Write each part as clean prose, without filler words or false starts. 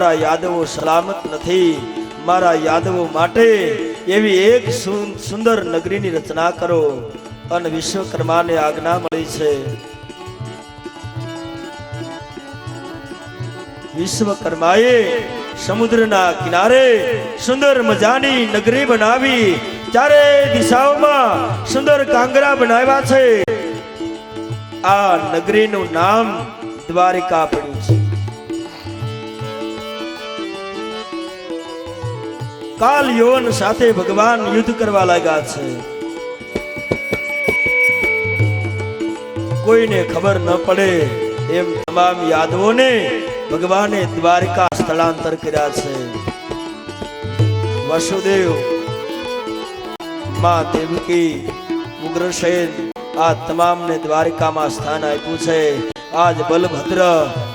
યાદવો સલામત નથી, મારા યાદવો માટે એવી એક સુંદર નગરીની રચના કરો. અને વિશ્વકર્માને આજ્ઞા મળી છે. વિશ્વકર્માએ સમુદ્રના કિનારે સુંદર મજાની નગરી બનાવી, ચારે દિશાઓમાં સુંદર કાંગરા બનાવ્યા છે. આ નગરીનું નામ દ્વારિકા પડ્યું છે. કાલ યૌવન સાથે ભગવાન યુદ્ધ કરવા લાગ્યા છે. કોઈને ખબર ન પડે એમ તમામ યાદવોને ભગવાને દ્વારિકા સ્થળાંતર કર્યા છે. વસુદેવ, માં દેવકી, ઉગ્રસેન આ તમામને દ્વારિકામાં સ્થાન આપ્યું છે. આજ બલભદ્ર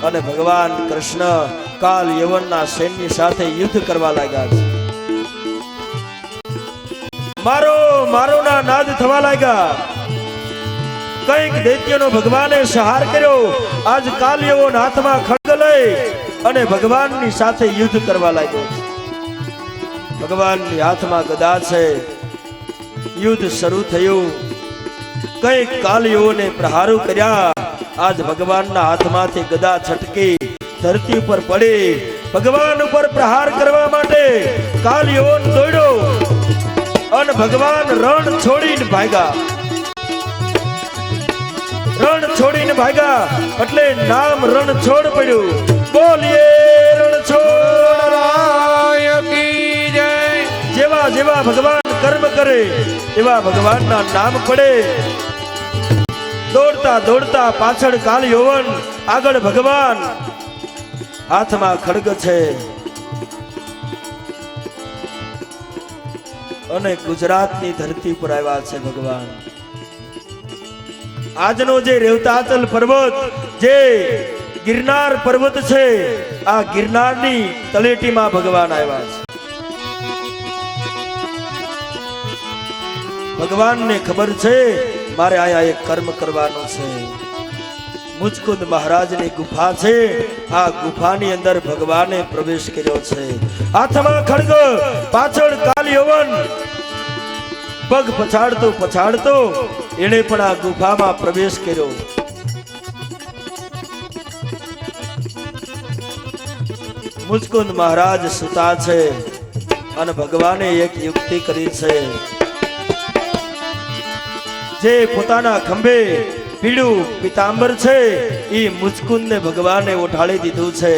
અને ભગવાન કૃષ્ણ કાલ યવનના સૈન્ય સાથે યુદ્ધ કરવા લાગ્યા છે. મારો મારો ના નાદ થવા લાગ્યા. કઈક દૈત્યનો ભગવાને સહાર કર્યો. આજ કાલ યવન હાથમાં ખડગ લઈ અને ભગવાનની સાથે યુદ્ધ કરવા લાગ્યો. ભગવાનની હાથમાં ગદા છે. યુદ્ધ શરૂ થયું. કઈક કાલિયોને પ્રહારો કર્યા. આજ ભગવાનના હાથમાંથી ગદા છટકી ધરતી ઉપર પડી. ભગવાન ઉપર પ્રહાર કરવા માટે કાલિયો દોડ્યો અને ભગવાન રણ છોડીને ભાગ્યા. રણ છોડીને ભાગ્યા એટલે નામ રણછોડ પડ્યું. બોલીએ રણછોડ કી જય. જેવા જેવા ભગવાન કર્મ કરે એવા ભગવાનના નામ પડે. દોડતા દોડતા પાછળ કાલ યૌવન, આગળ ભગવાન, હાથમાં ખડગ છે. અને ગુજરાતની ધરતી પર આવ્યા છે ભગવાન. આજનો જે રેવતાચલ પર્વત, જે ગિરનાર પર્વત છે, આ ગિરનારની તળેટીમાં ભગવાન આવ્યા છે. ભગવાનને ખબર છે મારે આયા એક કર્મ કરવાનું છે. મુચકુંદ મહારાજની ગુફા છે. આ ગુફાની અંદર ભગવાને પ્રવેશ કર્યો છે. હાથમાં ખડગ, પાછળ કાલ યૌવન, પગ પછાડતો પછાડતો એણે પણ આ ગુફામાં પ્રવેશ કર્યો. મુચકુંદ મહારાજ સુતા છે અને ભગવાને એક યુક્તિ કરી છે. જે પોતાના ખંભે પીળું પીતાંબર છે એ મુચકુંદને ભગવાને ઓઢાડી દીધું છે.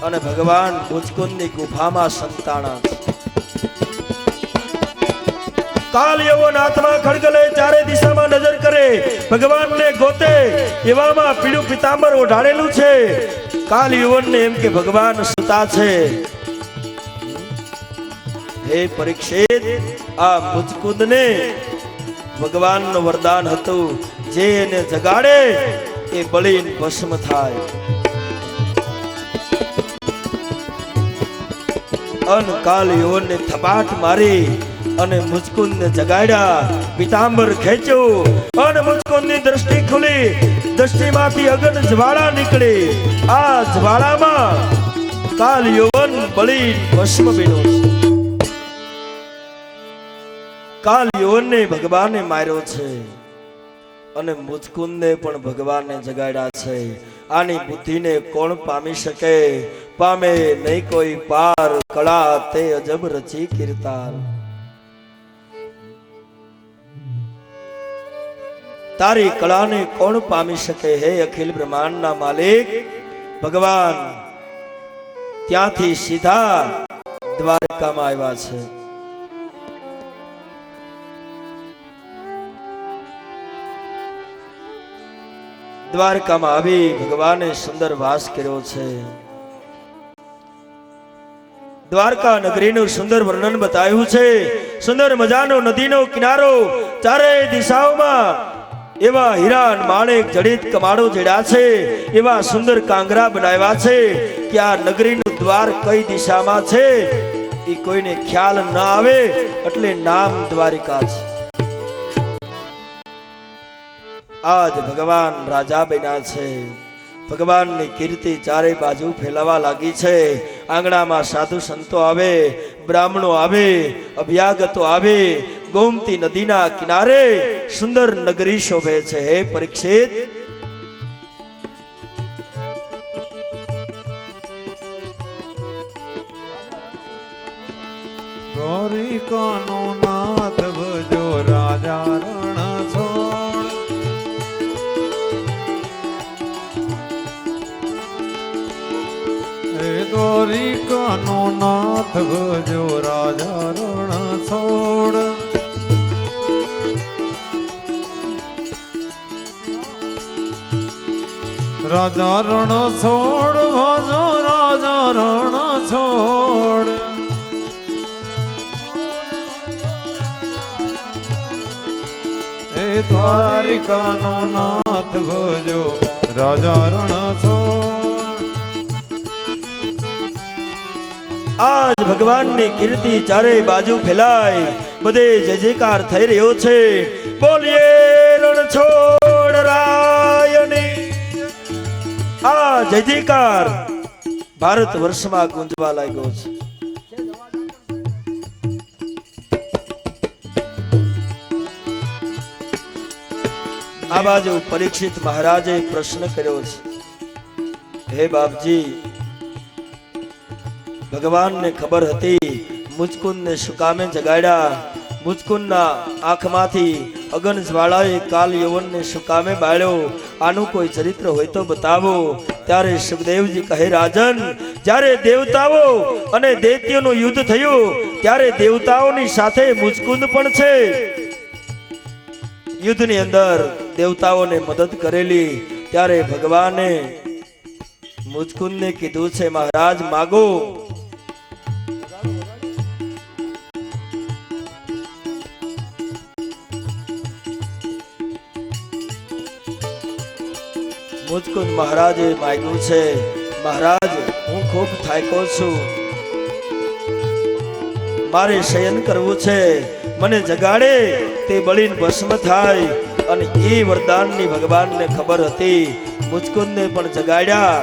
અને ભગવાન મુચકુંદની ગુફામાં સંતાણા છે. કાલ યૌવન હાથમાં ખડગ લઈ ચારે દિશામાં નજર કરે, ભગવાનને ગોતે. એવામાં પીળું પીતાંબર ઓઢાડેલું છે. કાલ યૌવનને એમ કે ભગવાન સુતા છે. હે પરીક્ષિત, આ મુચકુંદને ભગવાનનું વરદાન હતું, જે એને જગાડે એ બળીને ભસ્મ થાય. અન કાલ યૌવનને થપાટ મારી અને મુચકુંદને જગાડ્યા. પીતાંબર ખેંચ્યું અને મુચકુંદની દ્રષ્ટિ ખુલી. દ્રષ્ટિમાંથી અગન જ્વાળા નીકળી. આ જ્વાળામાં કાલ યૌવન બળી ભસ્મ બન્યો. કાલ યૌવનને ભગવાને માર્યો છે અને મુચકુંદને પણ ભગવાને જગાડ્યા છે. આની બુદ્ધિને કોણ પામી શકે? પામે નહીં કોઈ પાર, કળા તે અજબ રચી કીર્તાર. તારી કળાને કોણ પામી શકે? હે અખિલ બ્રહ્માંડના માલિક ભગવાન ત્યાંથી સીધા દ્વારકામાં આવ્યા છે. દ્વારકામાં આવી ભગવાને સુંદર વાસ કર્યો છે. દ્વારકા નગરીનું સુંદર વર્ણન બતાવ્યું છે. સુંદર મજાનો નદીનો કિનારો, ચારે દિશાઓમાં એવા હીરા માણેક જડિત કમાડો જડ્યા છે. એવા સુંદર કાંગરા બનાવ્યા છે કે આ નગરીનું દ્વાર કઈ દિશામાં છે એ કોઈને ખ્યાલ ન આવે, એટલે નામ દ્વારિકા છે. આજ ભગવાન રાજા બન્યા છે. ભગવાનની કીર્તિ ચારે બાજુ ફેલાવા લાગી છે. આંગણામાં સાધુ સંતો આવે, બ્રાહ્મણો આવે, અભ્યાગતો આવે. ગોમતી નદીના કિનારે સુંદર નગરી શોભે છે. હે પરીક્ષિત, દ્વારિકાનો નાથ ભજો રાજા રણ છોડ. હે દ્વારિકાનો નાથ ભજો રાજા રણ છોડ. રાજા રણ છોડ ભજો રાજા રણ છોડ. દ્વારિકાનો નાથ ભજો રાજા રણ છોડ. આજ ભગવાનની કીર્તિ ચારે બાજુ ફેલાય, બધે જય જયકાર થઈ રહ્યો છે. બોલીએ રણછોડ રાયની. આ જય જયકાર ભારત વર્ષમાં ગુંજવા લાગ્યો છે. આ બાજુ પરીક્ષિત મહારાજે પ્રશ્ન કર્યો છે. હે બાપજી, ભગવાનને ખબર હતી મુચકુંદને શું કામે જગાડ્યા? મુચકુંદના આંખમાંથી અગન જ્વાળાએ કાલ યવનને શું કામે બાળ્યો? આનું કોઈ ચરિત્ર હોય તો બતાવો. ત્યારે સુખદેવજી કહે, રાજન, જ્યારે દેવતાઓ અને દૈત્યોનું યુદ્ધ થયું ત્યારે દેવતાઓની સાથે મુચકુંદ પણ છે. યુદ્ધની અંદર દેવતાઓને મદદ કરેલી. ત્યારે ભગવાને મુચકુંદને કીધું છે, મહારાજ માગો. મુચકુંદ મહારાજે માગ્યું છે, મહારાજ, હું ખૂબ થાક્યો છું, મારે શયન કરવું છે, મને જગાડે તે બળીને ભસ્મ થાય. અને એ વરદાનની ભગવાનને ખબર હતી. મુચકુંદને પણ જગાડ્યા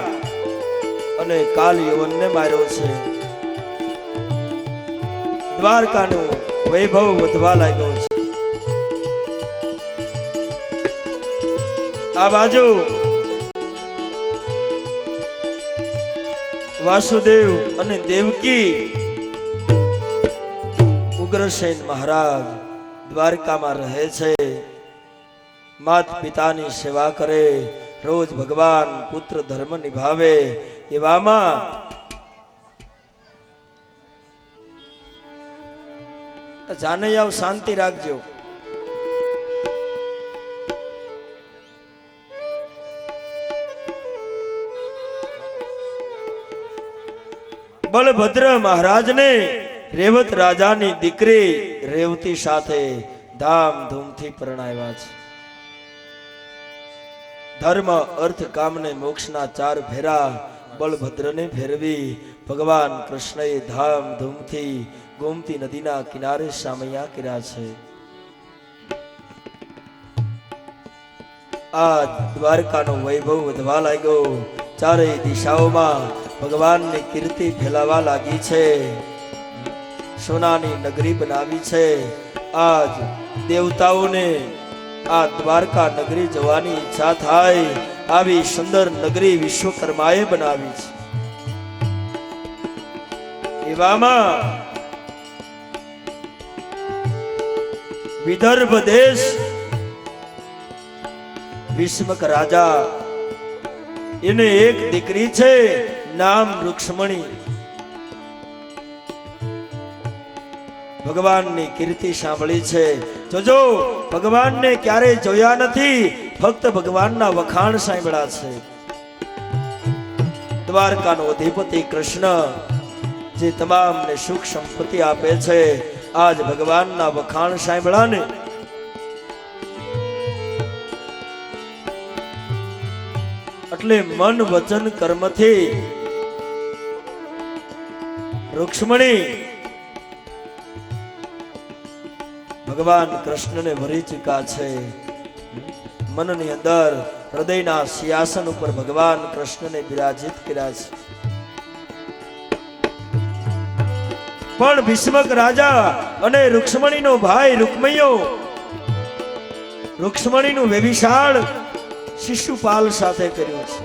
અને કાલ યવનને માર્યો છે. દ્વારકાનું વૈભવ વધવા લાગ્યો છે. આ બાજુ વાસુદેવ અને દેવકી, ઉગ્રસેન મહારાજ દ્વારકામાં રહે છે. માત પિતાની સેવા કરે, રોજ ભગવાન પુત્ર ધર્મ નિભાવે. એવામાં જાનૈયાવ શાંતિ રાખજો. બલભદ્ર મહારાજને રેવત રાજાની દીકરી રેવતી સાથે ધામધૂમથી પરણાવ્યા છે. ધર્મ, અર્થ, કામ ને મોક્ષના 4 ફેરા બલભદ્રને ફેરવી ભગવાન કૃષ્ણએ ધામધૂમથી ગોમતી નદીના કિનારે સામૈયા કર્યા છે. આ દ્વારકાનો વૈભવ વધવા લાગ્યો. ચારેય દિશાઓમાં ભગવાનની કીર્તિ ફેલાવા લાગી છે. સોનાની નગરી બનાવી છે. આજ દેવતાઓને આ દ્વારકા નગરી જવાની ઈચ્છા થાય. આવી સુંદર નગરી વિશ્વકર્માએ બનાવી છે. એવામાં વિદર્ભ દેશ વિસ્મક રાજા, એને એક દીકરી છે, નામ રૂક્ષ્મણી. ભગવાનની કીર્તિ સાંભળી છે. જોજો, ભગવાનને ક્યારેય જોયા નથી, ફક્ત ભગવાનના વખાણ સાંભળ્યા છે. દ્વારકાનો અધિપતિ કૃષ્ણ જે તમામને સુખ સંપત્તિ આપે છે, આજ ભગવાનના વખાણ સાંભળ્યા ને એટલે મન વચન કર્મથી રૂક્ષ્મણી ભગવાન કૃષ્ણને વરી ચૂક્યા છે. મનની અંદર હૃદયના સિંહાસન ઉપર ભગવાન કૃષ્ણને બિરાજિત કર્યા છે. પણ ભીષ્મક રાજા અને રૂક્ષ્મણીનો ભાઈ રૂકમૈયો રૂક્ષ્મણીનું વ્યભિચાર શિશુપાલ સાથે કર્યું છે.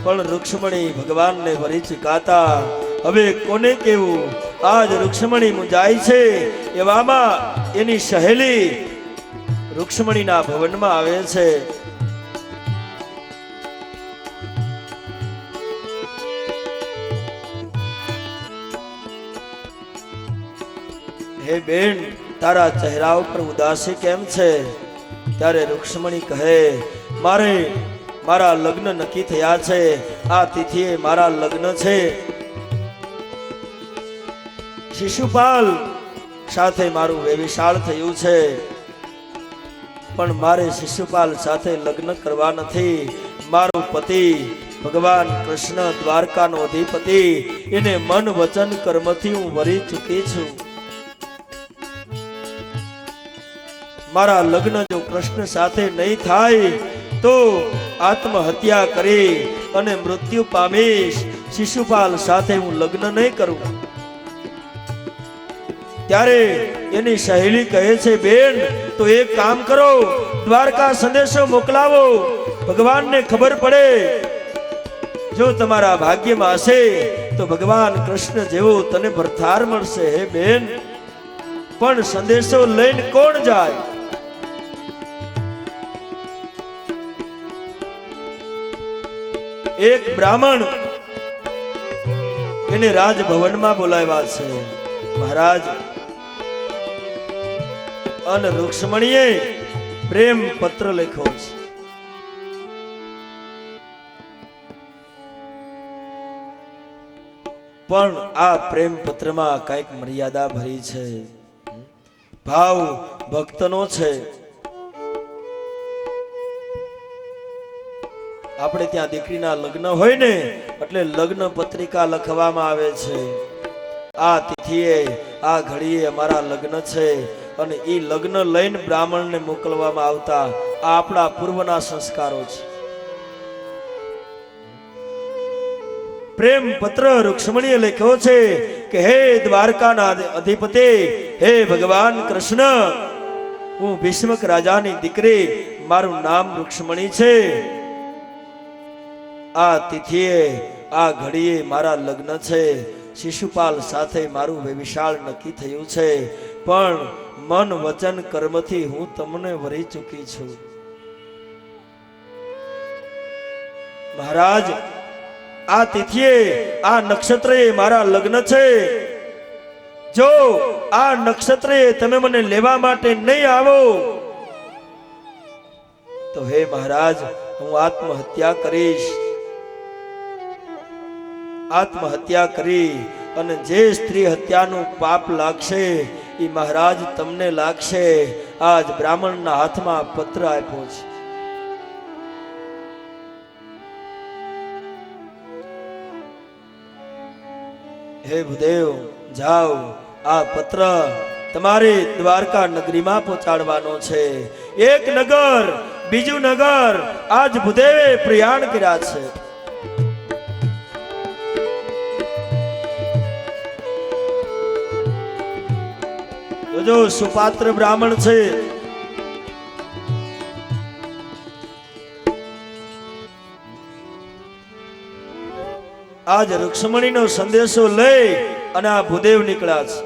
પણ રૂક્ષ્મણી ભગવાનને વરી ચૂકાતા હવે કોને કેવું? આજ રૂક્ષ્મણી મુંજાય છે. એવામાં એની સહેલી રૂક્ષ્મણીના ભવનમાં આવે છે. હે બેન, તારા ચહેરા ઉપર ઉદાસી કેમ છે? ત્યારે રૂક્ષ્મણી કહે, મારા લગ્ન નક્કી થયા છે. આ તિથિએ મારા લગ્ન છે. શિશુપાલ સાથે મારું વ્યભિચાર થયું છે, પણ મારે શિશુપાલ સાથે લગ્ન કરવા નથી. મારો પતિ ભગવાન કૃષ્ણ દ્વારકાનો અધિપતિ, એને મન વચન કર્મથી હું વરી ચૂકી છું. મારા લગ્ન જો કૃષ્ણ સાથે નહીં થાય તો આત્મહત્યા કરી અને મૃત્યુ પામીશ. શિશુપાલ સાથે હું લગ્ન નહીં કરું. ત્યારે એની સહેલી કહે છે, બેન તો એક કામ કરો, દ્વારકા સંદેશો મોકલાવો, ભગવાનને ખબર પડે. જો તમારા ભાગ્યમાં હશે તો ભગવાન કૃષ્ણ જેવો તને ભરથાર મળશે. હે બેન, પણ સંદેશો લઈને કોણ જાય? એક બ્રાહ્મણ એને રાજભવનમાં બોલાવ્યા છે. મહારાજ, અને રૂક્ષ્મણીએ પ્રેમ પત્ર લખ્યો છે. પણ આ પ્રેમ પત્રમાં કઈક મર્યાદા ભરી છે. ભાવ ભક્તનો છે. આપણે ત્યાં દીકરીના લગ્ન હોય ને એટલે લગ્ન પત્રિકા લખવામાં આવે છે. આ તિથિએ આ ઘડીએ અમારા લગ્ન છે અને એ લગ્ન લઈને બ્રાહ્મણને મોકલવામાં આવતા. આ આપણા પૂર્વના સંસ્કારો છે. પ્રેમ પત્ર રૂક્ષ્મણીએ લખ્યો છે કે હે દ્વારકાના અધિપતિ, હે ભગવાન કૃષ્ણ, હું ભીષ્મક રાજાની દીકરી, મારું નામ રૂક્ષ્મણી છે. આ તિથિએ આ ઘડીએ મારા લગ્ન છે. શિશુપાલ સાથે મારું વ્યભિચાર નક્કી થયું છે, પણ મન વચન કર્મથી હું તમને વરી ચૂકી છું. મહારાજ, આ તિથિએ આ નક્ષત્રે મારા લગ્ન છે. જો આ નક્ષત્રે તમે મને લેવા માટે નહીં આવો તો હે મહારાજ, હું આત્મહત્યા કરીશ. આત્મહત્યા કરી અને જે સ્ત્રી હત્યાનું પાપ લાગશે એ મહારાજ તમને લાગશે. આજ બ્રાહ્મણના હાથમાં પત્ર આપ્યો છે. હે ભૂદેવ, જાઓ, આ પત્ર તમારે દ્વારકા નગરીમાં પહોંચાડવાનો છે. એક નગર બીજું નગર આજ ભૂદેવે પ્રયાણ કર્યા છે. જો સુપાત્ર બ્રાહ્મણ છે. આજ રૂક્ષ્મણીનો સંદેશો લઈ અને આ ભૂદેવ નીકળ્યા છે.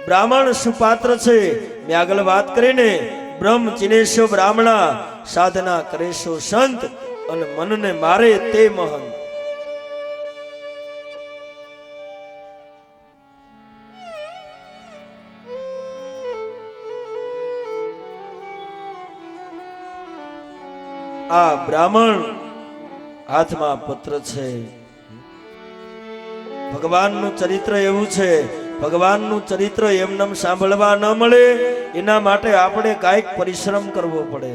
બ્રાહ્મણ સુપાત્ર છે. મેં આગળ વાત કરીને બ્રહ્મ ચિનેશો બ્રાહ્મણા, સાધના કરેશો સંત, અને મનને મારે તે મહંત. આ બ્રાહ્મણ હાથમાં પત્ર છે. ભગવાનનું ચરિત્ર એવું છે, ભગવાનનું ચરિત્ર એમનેમ સાંભળવા ન મળે, એના માટે આપણે કાંઈક પરિશ્રમ કરવો પડે.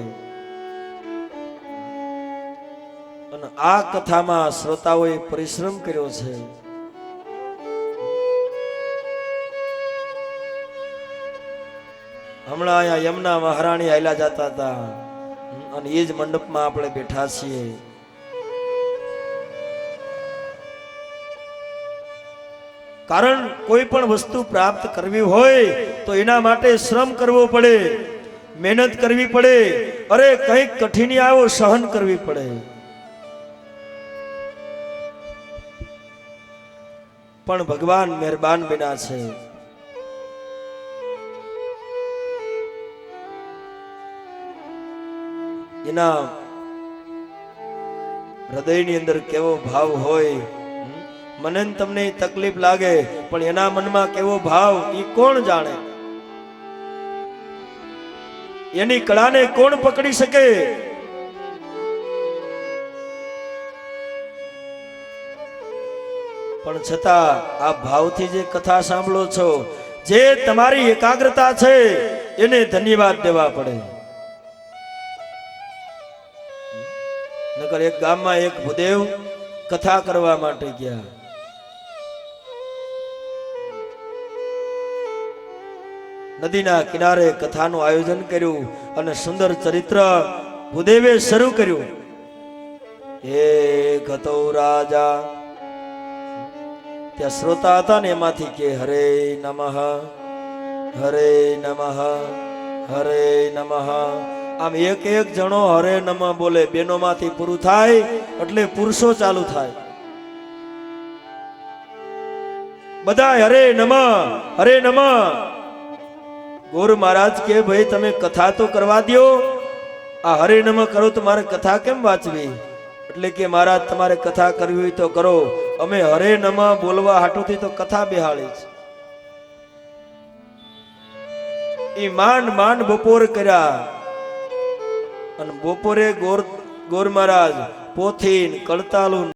અને આ કથામાં શ્રોતાઓએ પરિશ્રમ કર્યો છે. હમણાં અહીંયા યમુના મહારાણી આયલા જતા હતા અને એ જ મંડપમાં આપણે બેઠા છીએ. કારણ કોઈ પણ વસ્તુ પ્રાપ્ત કરવી હોય તો એના માટે શ્રમ કરવો પડે, મહેનત કરવી પડે, અરે કંઈક કઠિનાઈઓ સહન કરવી પડે. પણ ભગવાન મહેરબાન બન્યા છે. એના હૃદયની અંદર કેવો ભાવ હોય, મને ને તમને તકલીફ લાગે પણ એના મનમાં કેવો ભાવ એ કોણ જાણે? એની કળાને કોણ પકડી શકે? પણ છતાં આ ભાવથી જે કથા સાંભળો છો, જે તમારી એકાગ્રતા છે એને ધન્યવાદ દેવા પડે. નકર એક ગામમાં એક ભૂદેવ કથા કરવા માટે ગયા. નદીના કિનારે કથાનું આયોજન કર્યું અને સુંદર ચરિત્ર ભૂદેવે શરૂ કર્યું. એક હતો રાજા, ત્યાં શ્રોતા હતા ને એમાંથી કે હરે નમઃ, હરે નમઃ, હરે નમઃ. આમ એક એક જણો હરે નમઃ બોલે. બેનોમાંથી પૂરું થાય એટલે પુરુષો ચાલુ થાય. બધા હરે નમઃ, હરે નમઃ. ગુરુ મહારાજ કે ભાઈ તમે કથા તો કરવા દો, આ હરે નમઃ કરો તો મારે કથા કેમ વાંચવી? એટલે કે મહારાજ તમારે કથા કરવી હોય તો કરો, અમે હરે નમઃ બોલવા હાટુથી તો કથા બેહાડી છે. ઈ માંડ માંડ બપોર કર્યા અને બપોરે ગોર મહારાજ પોથી કળતાલું